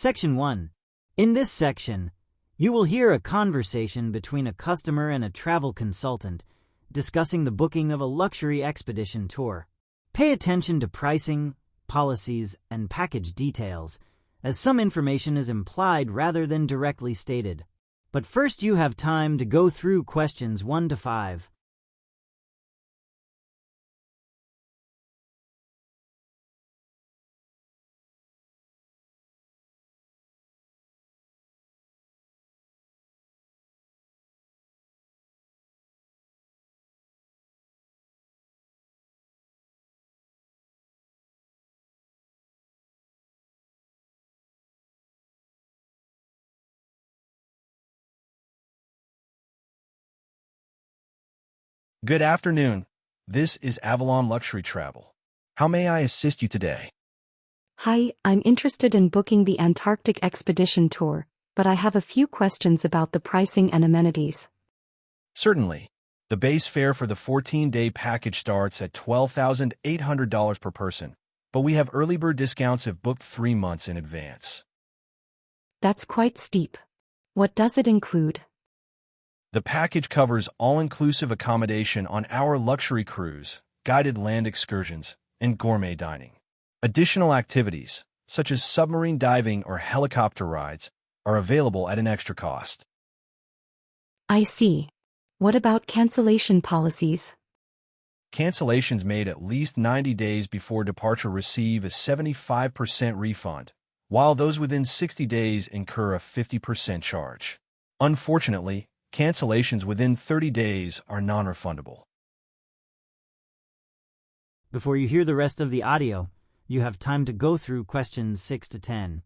Section 1. In this section, you will hear a conversation between a customer and a travel consultant discussing the booking of a luxury expedition tour. Pay attention to pricing, policies, and package details, as some information is implied rather than directly stated. But first you have time to go through questions 1 to 5. Good afternoon. This is Avalon Luxury Travel. How may I assist you today? Hi, I'm interested in booking the Antarctic expedition tour, but I have a few questions about the pricing and amenities. Certainly. The base fare for the 14-day package starts at $12,800 per person, but we have early bird discounts if booked 3 months in advance. That's quite steep. What does it include? The package covers all-inclusive accommodation on our luxury cruise, guided land excursions, and gourmet dining. Additional activities, such as submarine diving or helicopter rides, are available at an extra cost. I see. What about cancellation policies? Cancellations made at least 90 days before departure receive a 75% refund, while those within 60 days incur a 50% charge. Unfortunately, cancellations within 30 days are non-refundable. Before you hear the rest of the audio, you have time to go through questions 6 to 10.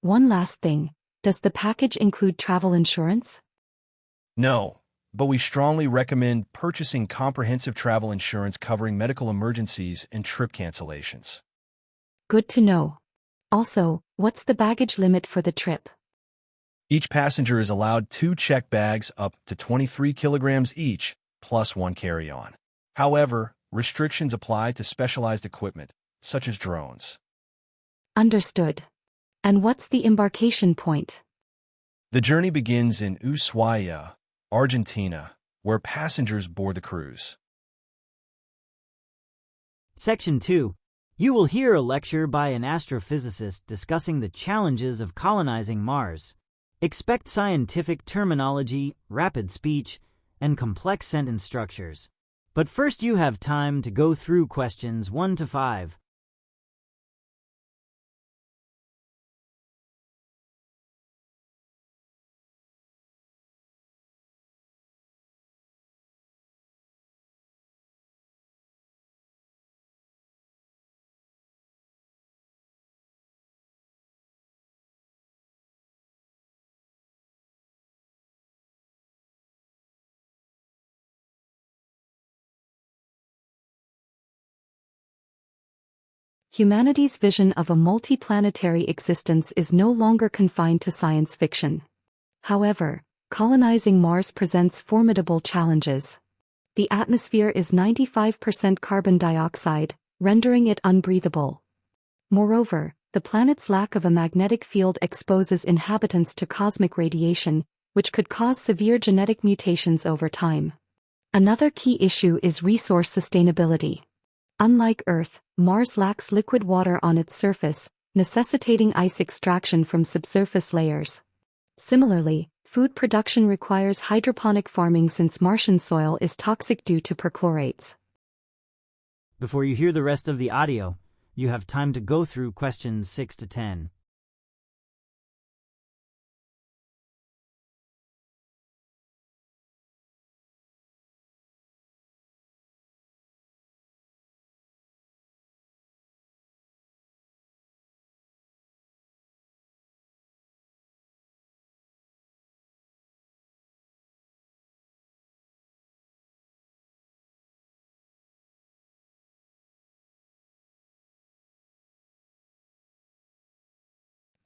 One last thing. Does the package include travel insurance? No, but we strongly recommend purchasing comprehensive travel insurance covering medical emergencies and trip cancellations. Good to know. Also, what's the baggage limit for the trip? Each passenger is allowed 2 checked bags up to 23 kilograms each, plus 1 carry-on. However, restrictions apply to specialized equipment, such as drones. Understood. And what's the embarkation point? The journey begins in Ushuaia, Argentina, where passengers board the cruise. Section 2. You will hear a lecture by an astrophysicist discussing the challenges of colonizing Mars. Expect scientific terminology, rapid speech, and complex sentence structures. But first you have time to go through questions 1 to 5. Humanity's vision of a multiplanetary existence is no longer confined to science fiction. However, colonizing Mars presents formidable challenges. The atmosphere is 95% carbon dioxide, rendering it unbreathable. Moreover, the planet's lack of a magnetic field exposes inhabitants to cosmic radiation, which could cause severe genetic mutations over time. Another key issue is resource sustainability. Unlike Earth, Mars lacks liquid water on its surface, necessitating ice extraction from subsurface layers. Similarly, food production requires hydroponic farming since Martian soil is toxic due to perchlorates. Before you hear the rest of the audio, you have time to go through questions 6 to 10.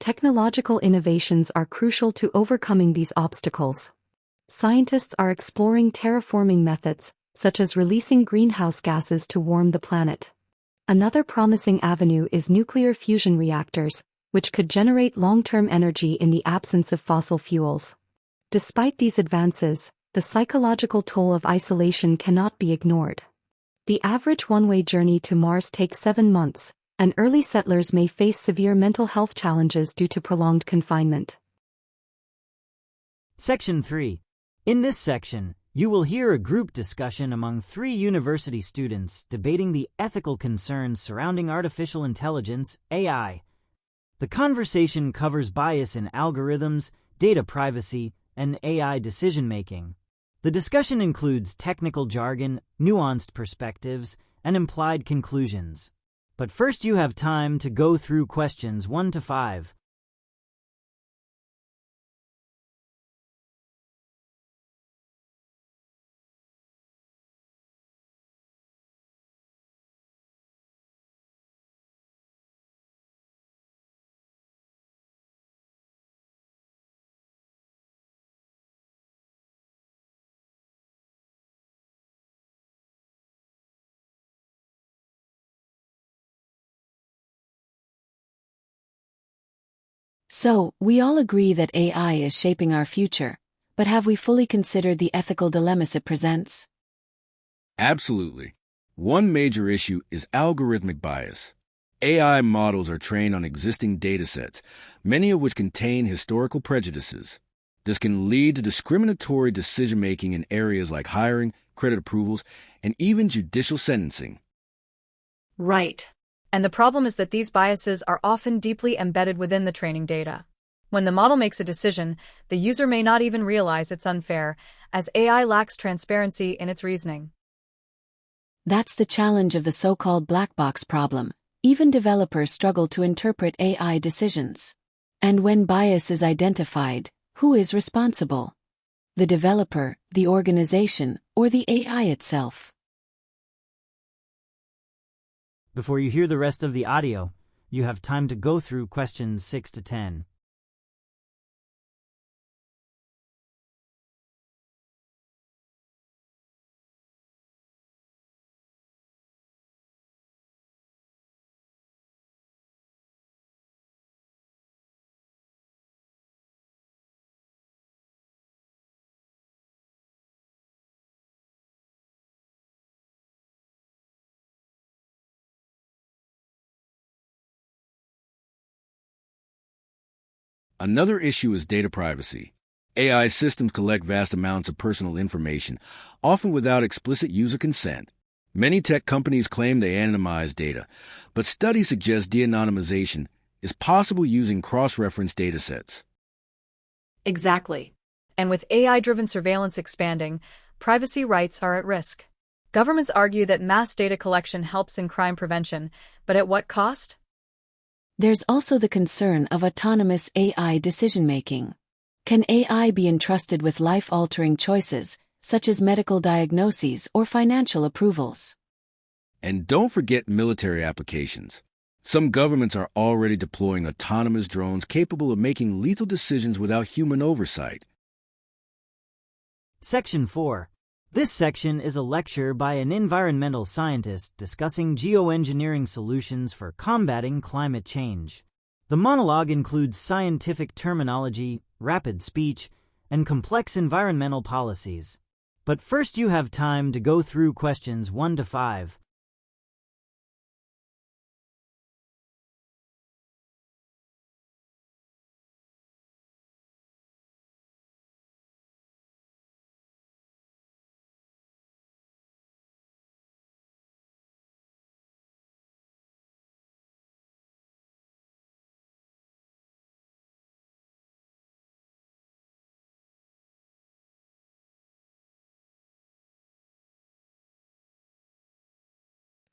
Technological innovations are crucial to overcoming these obstacles. Scientists are exploring terraforming methods, such as releasing greenhouse gases to warm the planet. Another promising avenue is nuclear fusion reactors, which could generate long-term energy in the absence of fossil fuels. Despite these advances, the psychological toll of isolation cannot be ignored. The average one-way journey to Mars takes 7 months, and early settlers may face severe mental health challenges due to prolonged confinement. Section 3. In this section, you will hear a group discussion among 3 university students debating the ethical concerns surrounding artificial intelligence, AI. The conversation covers bias in algorithms, data privacy, and AI decision-making. The discussion includes technical jargon, nuanced perspectives, and implied conclusions. But first you have time to go through questions 1 to 5. So, we all agree that AI is shaping our future, but have we fully considered the ethical dilemmas it presents? Absolutely. One major issue is algorithmic bias. AI models are trained on existing datasets, many of which contain historical prejudices. This can lead to discriminatory decision-making in areas like hiring, credit approvals, and even judicial sentencing. Right. And the problem is that these biases are often deeply embedded within the training data. When the model makes a decision, the user may not even realize it's unfair, as AI lacks transparency in its reasoning. That's the challenge of the so-called black box problem. Even developers struggle to interpret AI decisions. And when bias is identified, who is responsible? The developer, the organization, or the AI itself? Before you hear the rest of the audio, you have time to go through questions 6 to 10. Another issue is data privacy. AI systems collect vast amounts of personal information, often without explicit user consent. Many tech companies claim they anonymize data, but studies suggest de-anonymization is possible using cross-reference datasets. Exactly. And with AI-driven surveillance expanding, privacy rights are at risk. Governments argue that mass data collection helps in crime prevention, but at what cost? There's also the concern of autonomous AI decision-making. Can AI be entrusted with life-altering choices, such as medical diagnoses or financial approvals? And don't forget military applications. Some governments are already deploying autonomous drones capable of making lethal decisions without human oversight. Section 4. This section is a lecture by an environmental scientist discussing geoengineering solutions for combating climate change. The monologue includes scientific terminology, rapid speech, and complex environmental policies. But first you have time to go through questions 1 to 5.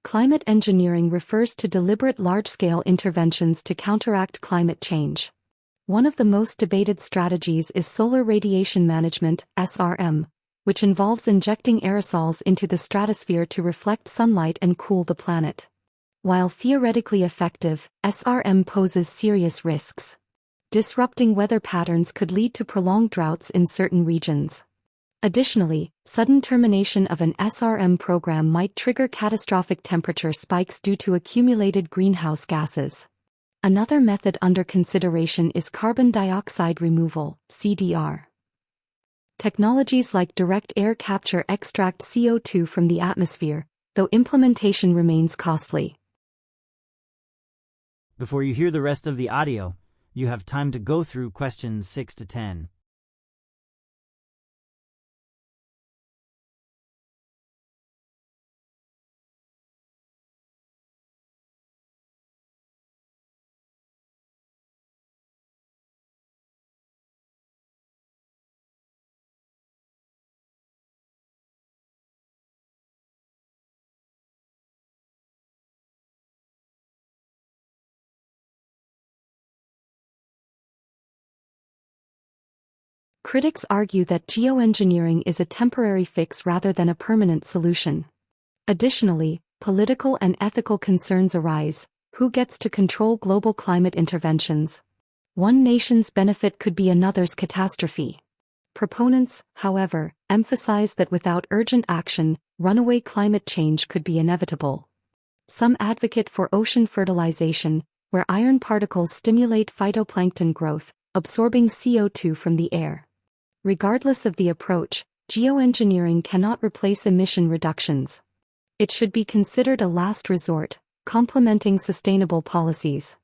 Climate engineering refers to deliberate large-scale interventions to counteract climate change. One of the most debated strategies is solar radiation management, SRM, which involves injecting aerosols into the stratosphere to reflect sunlight and cool the planet. While theoretically effective, SRM poses serious risks. Disrupting weather patterns could lead to prolonged droughts in certain regions. Additionally, sudden termination of an SRM program might trigger catastrophic temperature spikes due to accumulated greenhouse gases. Another method under consideration is carbon dioxide removal, CDR. Technologies like direct air capture extract CO2 from the atmosphere, though implementation remains costly. Before you hear the rest of the audio, you have time to go through questions 6 to 10. Critics argue that geoengineering is a temporary fix rather than a permanent solution. Additionally, political and ethical concerns arise. Who gets to control global climate interventions? One nation's benefit could be another's catastrophe. Proponents, however, emphasize that without urgent action, runaway climate change could be inevitable. Some advocate for ocean fertilization, where iron particles stimulate phytoplankton growth, absorbing CO2 from the air. Regardless of the approach, geoengineering cannot replace emission reductions. It should be considered a last resort, complementing sustainable policies.